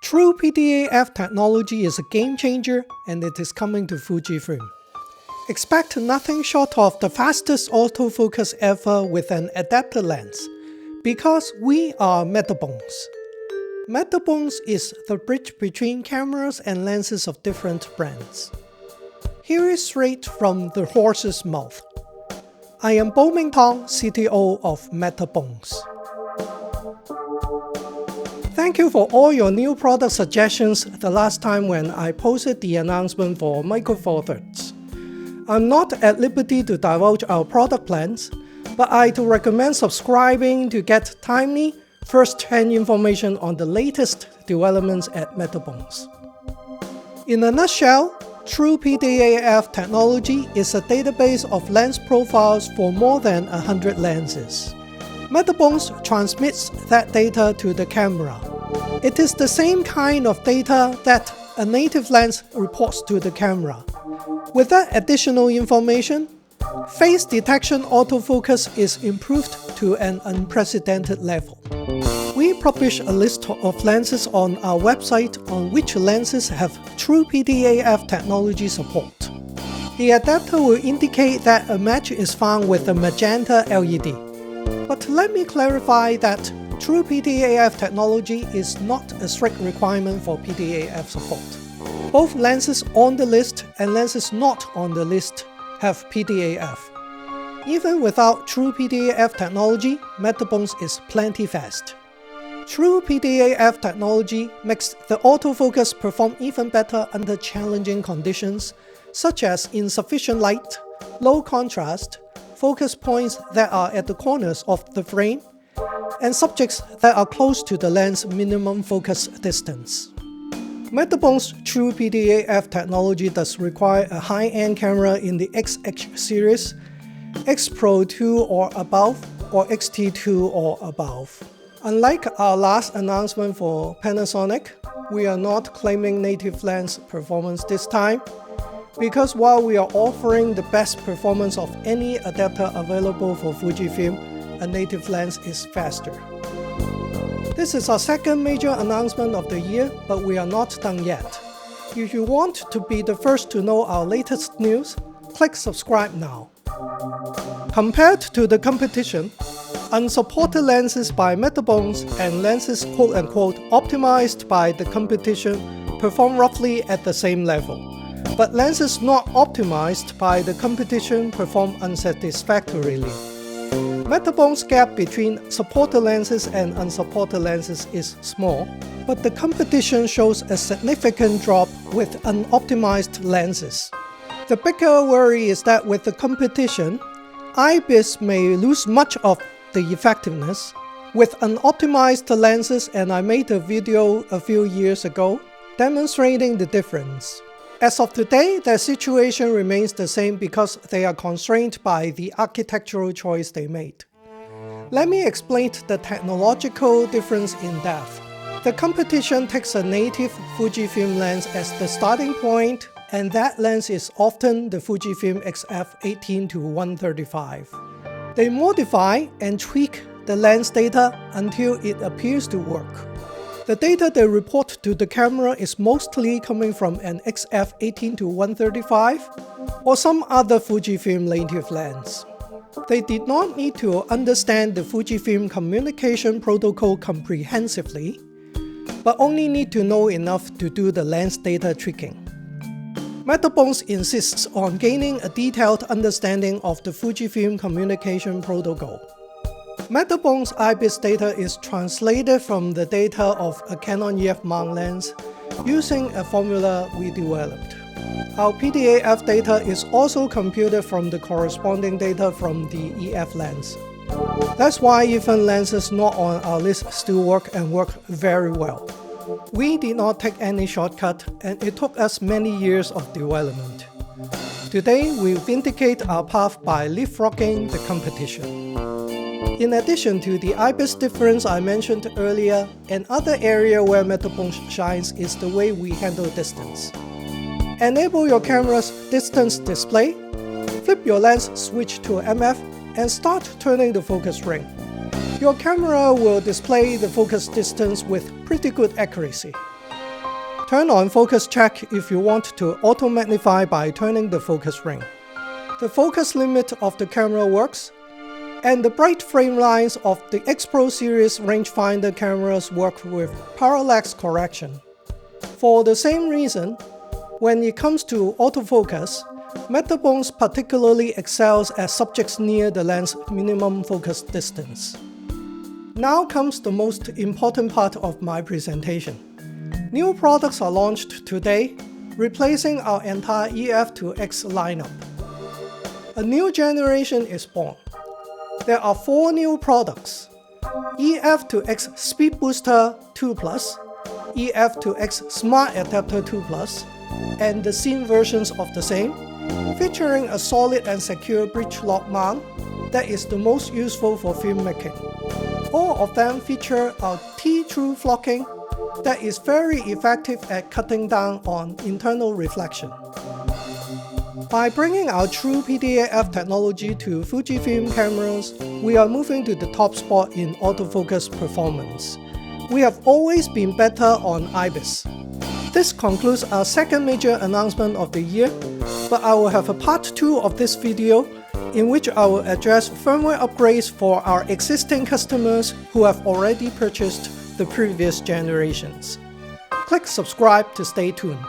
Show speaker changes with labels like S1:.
S1: TruePDAF technology is a game changer and it is coming to Fujifilm. Expect nothing short of the fastest autofocus ever with an adapter lens, because we are Metabones. Metabones is the bridge between cameras and lenses of different brands. Here is straight from the horse's mouth. I am Bo Ming Tong, CTO of Metabones. Thank you for all your new product suggestions the last time when I posted the announcement for Micro Four Thirds. I'm not at liberty to divulge our product plans, but I do recommend subscribing to get timely, first-hand information on the latest developments at Metabones. In a nutshell, TruePDAF Technology is a database of lens profiles for more than 100 lenses. Metabones transmits that data to the camera. It is the same kind of data that a native lens reports to the camera. With that additional information, face detection autofocus is improved to an unprecedented level. We publish a list of lenses on our website on which lenses have TruePDAF technology support. The adapter will indicate that a match is found with a magenta LED. But let me clarify that TruePDAF technology is not a strict requirement for PDAF support. Both lenses on the list and lenses not on the list have PDAF. Even without TruePDAF technology, Metabones is plenty fast. TruePDAF technology makes the autofocus perform even better under challenging conditions, such as insufficient light, low contrast, focus points that are at the corners of the frame, and subjects that are close to the lens minimum focus distance. Metabones' TruePDAF technology does require a high-end camera in the XX series, X Pro 2 or above, or XT2 or above. Unlike our last announcement for Panasonic, we are not claiming native lens performance this time, because while we are offering the best performance of any adapter available for Fujifilm, a native lens is faster. This is our second major announcement of the year, but we are not done yet. If you want to be the first to know our latest news, click subscribe now. Compared to the competition, unsupported lenses by Metabones and lenses quote-unquote optimized by the competition perform roughly at the same level. But lenses not optimized by the competition perform unsatisfactorily. Metabones' gap between supported lenses and unsupported lenses is small, but the competition shows a significant drop with unoptimized lenses. The bigger worry is that with the competition, IBIS may lose much of the effectiveness with unoptimized lenses, and I made a video a few years ago demonstrating the difference. As of today, their situation remains the same because they are constrained by the architectural choice they made. Let me explain the technological difference in depth. The competition takes a native Fujifilm lens as the starting point, and that lens is often the Fujifilm XF 18-135. They modify and tweak the lens data until it appears to work. The data they report to the camera is mostly coming from an XF 18-135 or some other Fujifilm native lens. They did not need to understand the Fujifilm communication protocol comprehensively, but only need to know enough to do the lens data tweaking. Metabones insists on gaining a detailed understanding of the Fujifilm communication protocol. Metabones' IBIS data is translated from the data of a Canon EF mount lens using a formula we developed. Our PDAF data is also computed from the corresponding data from the EF lens. That's why even lenses not on our list still work and work very well. We did not take any shortcut, and it took us many years of development. Today, we vindicate our path by leapfrogging the competition. In addition to the IBIS difference I mentioned earlier, another area where Metabones shines is the way we handle distance. Enable your camera's distance display, flip your lens switch to MF, and start turning the focus ring. Your camera will display the focus distance with pretty good accuracy. Turn on focus check if you want to auto-magnify by turning the focus ring. The focus limit of the camera works, and the bright frame lines of the X Pro series rangefinder cameras work with parallax correction. For the same reason, when it comes to autofocus, Metabones particularly excels at subjects near the lens minimum focus distance. Now comes the most important part of my presentation. New products are launched today, replacing our entire EF to X lineup. A new generation is born. There are 4 new products: EF to X Speed Booster 2 Plus, EF to X Smart Adapter 2 Plus, and the scene versions of the same, featuring a solid and secure bridge lock mount that is the most useful for filmmaking. All of them feature a T-True flocking that is very effective at cutting down on internal reflection. By bringing our TruePDAF technology to Fujifilm cameras, we are moving to the top spot in autofocus performance. We have always been better on IBIS. This concludes our second major announcement of the year, but I will have a part 2 of this video in which I will address firmware upgrades for our existing customers who have already purchased the previous generations. Click subscribe to stay tuned.